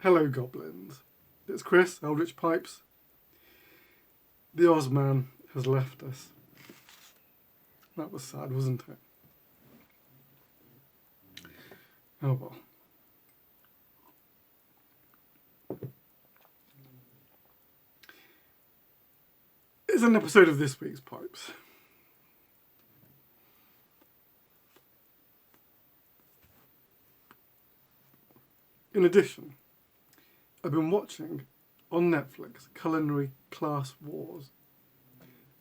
Hello goblins, it's Chris, Eldritch Pipes. The Ozman has left us. That was sad, wasn't it? Oh well. It's an episode of this week's Pipes. In addition, I've been watching on Netflix Culinary Class Wars,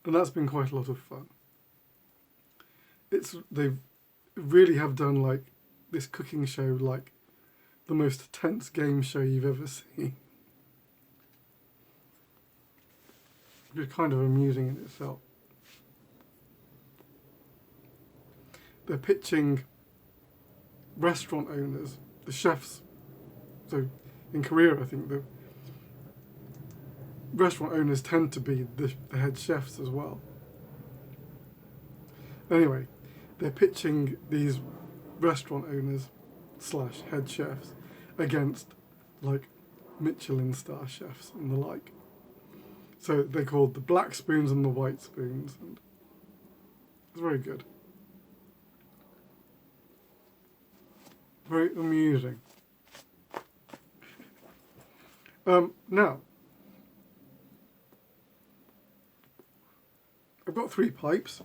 and that's been quite a lot of fun. They really have done like this cooking show like the most tense game show you've ever seen. It's kind of amusing in itself. They're pitching restaurant owners, the chefs. So in Korea, I think the restaurant owners tend to be the head chefs as well. Anyway, they're pitching these restaurant owners / head chefs against like Michelin star chefs and the like. So they're called the black spoons and the white spoons, and it's very good. Very amusing. Now, I've got 3 pipes,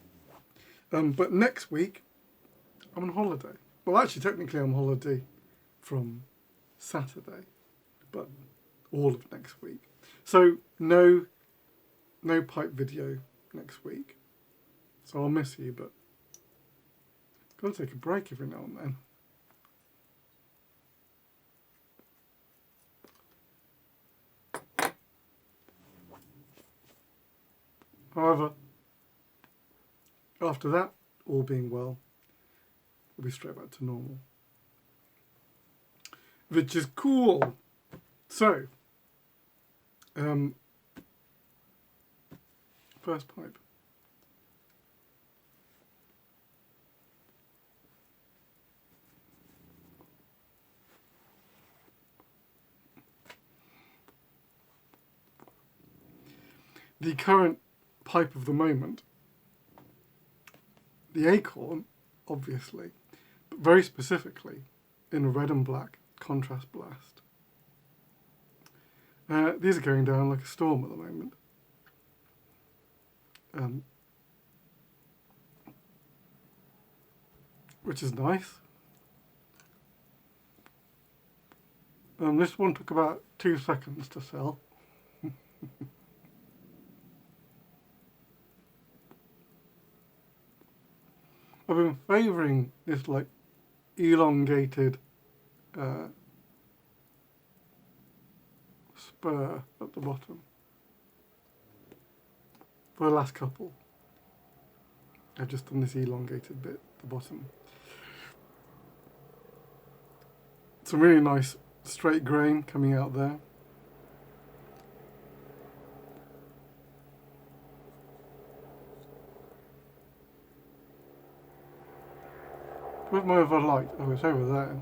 but next week I'm on holiday. Well, actually, technically I'm on holiday from Saturday, but all of next week. So no pipe video next week. So I'll miss you, but gotta take a break every now and then. However, after that, all being well, we'll be straight back to normal. Which is cool. So, first pipe. The current pipe of the moment, the Acorn, obviously, but very specifically in a red and black contrast blast. These are going down like a storm at the moment. Which is nice. This one took about 2 seconds to sell. I've been favouring this like elongated spur at the bottom for the last couple. I've just done this elongated bit at the bottom. Some really nice straight grain coming out there. Where's my other light? Oh, it's over there.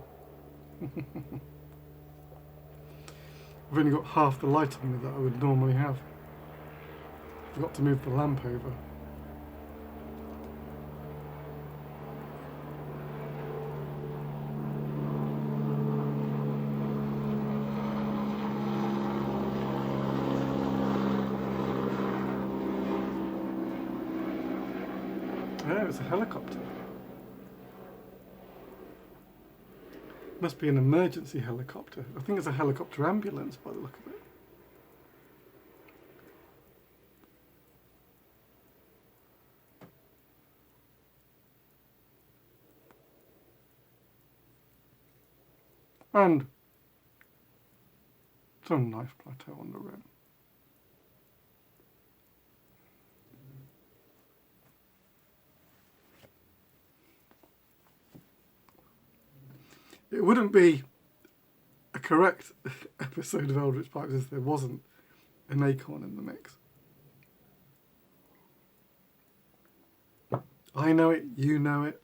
I've only got half the light on me that I would normally have. Forgot to move the lamp over. Oh, it's a helicopter. Must be an emergency helicopter. I think it's a helicopter ambulance by the look of it. And some nice plateau on the rim. It wouldn't be a correct episode of Eldritch Pipes if there wasn't an Acorn in the mix. I know it, you know it.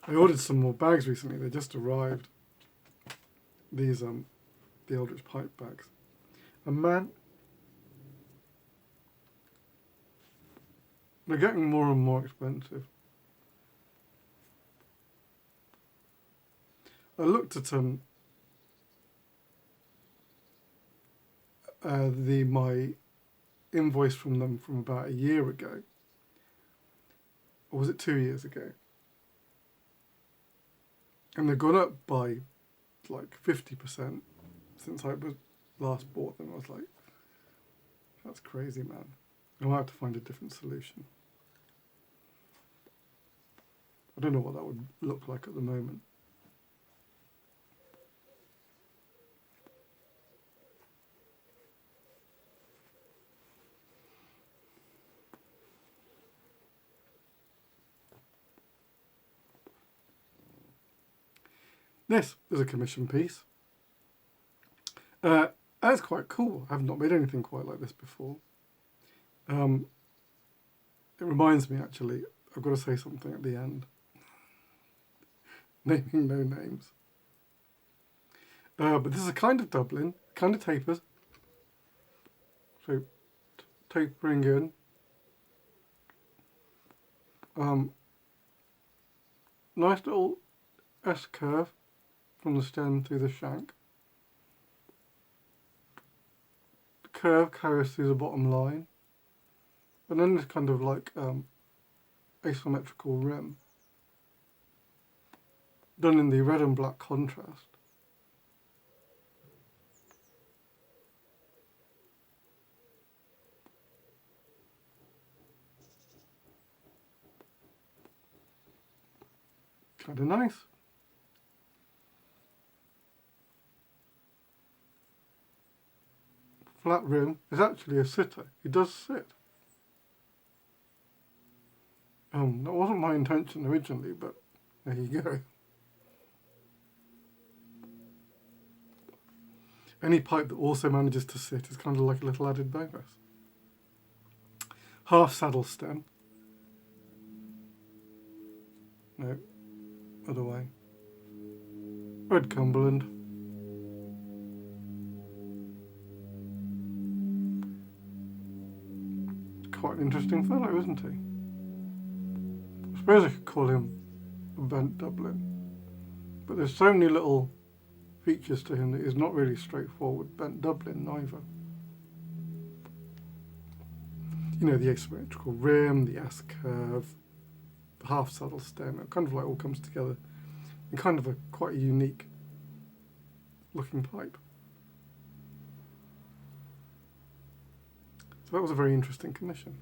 I ordered some more bags recently. They just arrived. These the Eldritch pipe bags. And man, they're getting more and more expensive. I looked at my invoice from them from about a year ago, or was it 2 years ago? And they've gone up by like 50% since I was last bought them. I was like, that's crazy, man. I might have to find a different solution. I don't know what that would look like at the moment. This is a commission piece. That's quite cool. I've not made anything quite like this before. It reminds me, actually, I've got to say something at the end. Naming no names. But this is a kind of Dublin, kind of tapers. So, tapering in. Nice little S-curve from the stem through the shank. The curve carries through the bottom line. And then this kind of like asymmetrical rim. Done in the red and black contrast. Kind of nice. Flat rim is actually a sitter. He does sit. That wasn't my intention originally, but there you go. Any pipe that also manages to sit is kind of like a little added bonus. Half saddle stem. No, other way. Red Cumberland. Quite an interesting fellow, isn't he? I suppose I could call him a bent Dublin, but there's so many little features to him that he's not really straightforward bent Dublin neither. You know, the asymmetrical rim, the S-curve, the half saddle stem, it kind of like all comes together in kind of a quite a unique looking pipe. So that was a very interesting commission.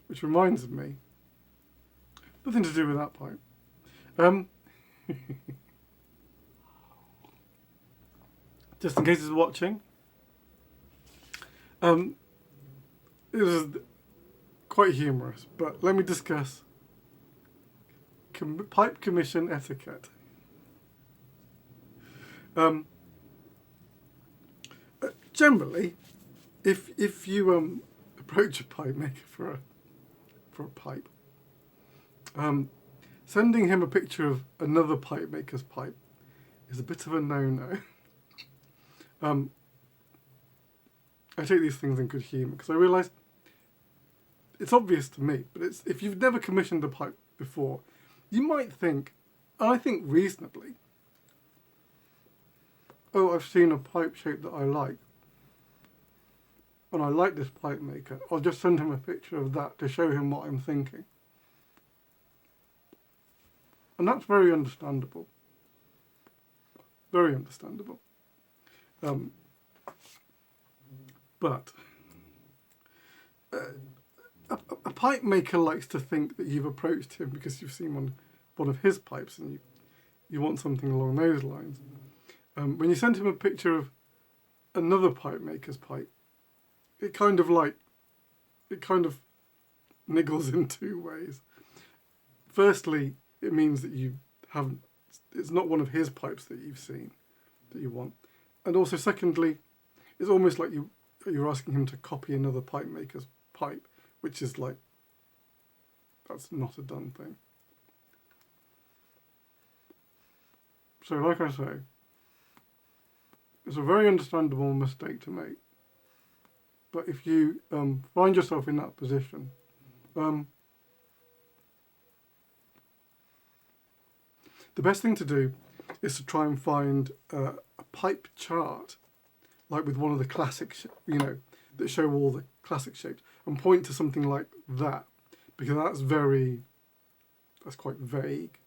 Which reminds me, nothing to do with that pipe. Just in case he's watching, it was quite humorous, but let me discuss pipe commission etiquette. Generally, if you approach a pipe maker for a pipe, sending him a picture of another pipe maker's pipe is a bit of a no-no. I take these things in good humour because I realise it's obvious to me, but if you've never commissioned a pipe before, you might think, and I think reasonably, oh, I've seen a pipe shape that I like, and I like this pipe maker, I'll just send him a picture of that to show him what I'm thinking. And that's very understandable. Very understandable. But a pipe maker likes to think that you've approached him because you've seen one of his pipes and you want something along those lines. When you send him a picture of another pipe maker's pipe, it kind of niggles in two ways. Firstly, it means that it's not one of his pipes that you've seen that you want. And also secondly, it's almost like you're asking him to copy another pipe maker's pipe, which is like, that's not a done thing. So like I say, it's a very understandable mistake to make. But if you find yourself in that position, the best thing to do is to try and find a pipe chart, like with one of the classic, that show all the classic shapes, and point to something like that, because that's quite vague.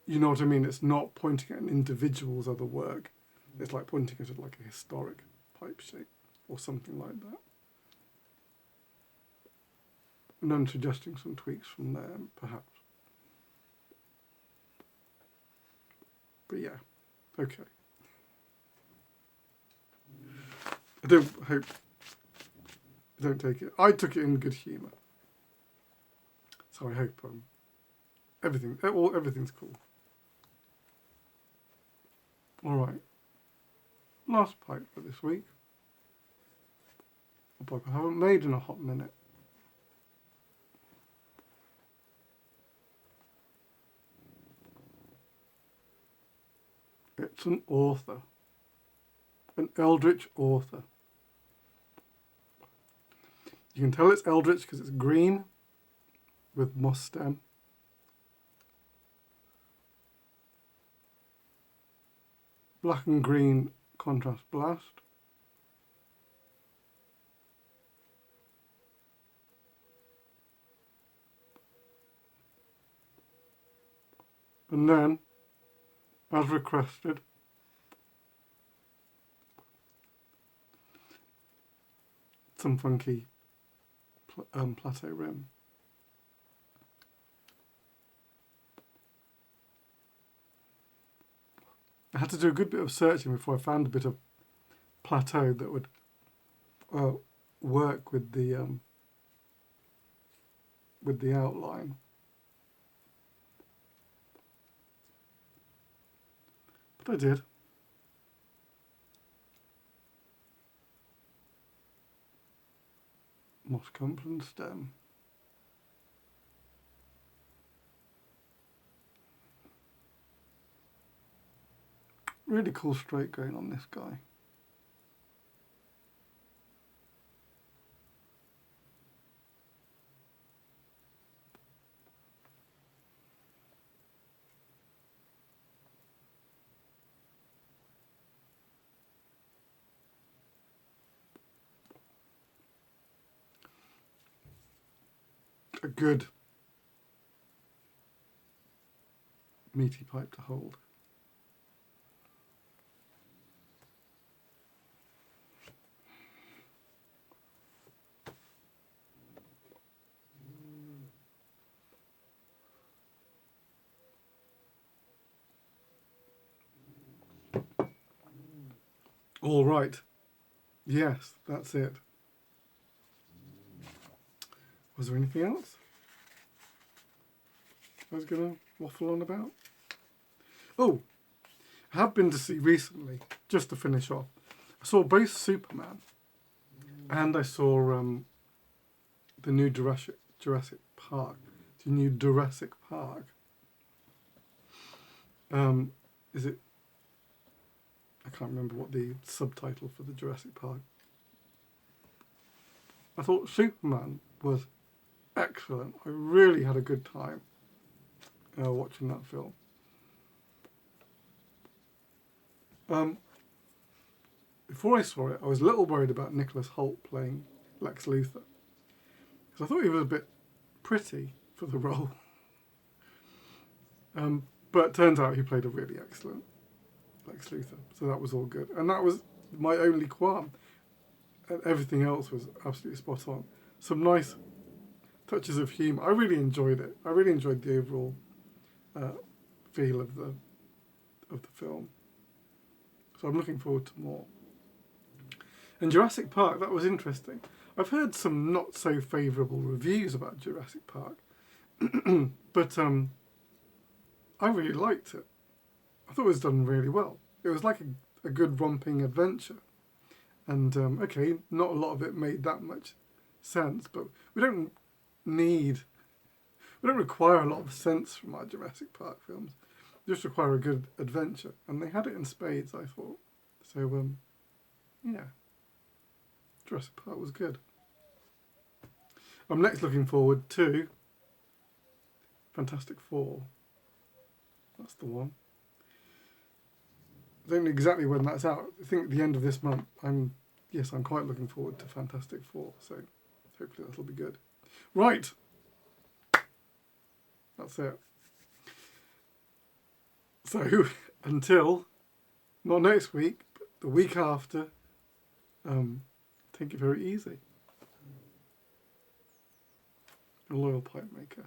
You know what I mean? It's not pointing at an individual's other work. It's like pointing at like a historic pipe shape or something like that. And then suggesting some tweaks from there, perhaps. But yeah, okay. I don't hope you don't take it. I took it in good humour. So I hope everything's cool. All right. Last pipe for this week. A pipe I haven't made in a hot minute. It's an author. An Eldritch author. You can tell it's Eldritch because it's green with moss stem. Black and green contrast blast. And then, as requested, some funky plateau rim. I had to do a good bit of searching before I found a bit of plateau that would work with the outline. But I did. Moss Cumberland stem. Really cool straight grain on this guy. A good meaty pipe to hold. All right. Yes, that's it. Was there anything else I was going to waffle on about? Oh, I have been to see recently, just to finish off, I saw both Superman and I saw the new Jurassic Park. The new Jurassic Park. Is it? I can't remember what the subtitle for the Jurassic Park. I thought Superman was excellent. I really had a good time watching that film. Before I saw it, I was a little worried about Nicholas Hoult playing Lex Luthor, because I thought he was a bit pretty for the role. But it turns out he played a really excellent Lex Luthor, so that was all good. And that was my only qualm. And everything else was absolutely spot on. Some nice touches of humour. I really enjoyed it. I really enjoyed the overall feel of the film. So I'm looking forward to more. And Jurassic Park, that was interesting. I've heard some not so favourable reviews about Jurassic Park, but I really liked it. I thought it was done really well. It was like a good romping adventure. And, okay, not a lot of it made that much sense, but we don't require a lot of sense from our Jurassic Park films. We just require a good adventure. And they had it in spades, I thought. So, yeah. Jurassic Park was good. I'm next looking forward to Fantastic Four. That's the one. I don't know exactly when that's out. I think at the end of this month. I'm quite looking forward to Fantastic Four. So hopefully that'll be good. Right. That's it. So until not next week, but the week after, take it very easy. A loyal pipe maker.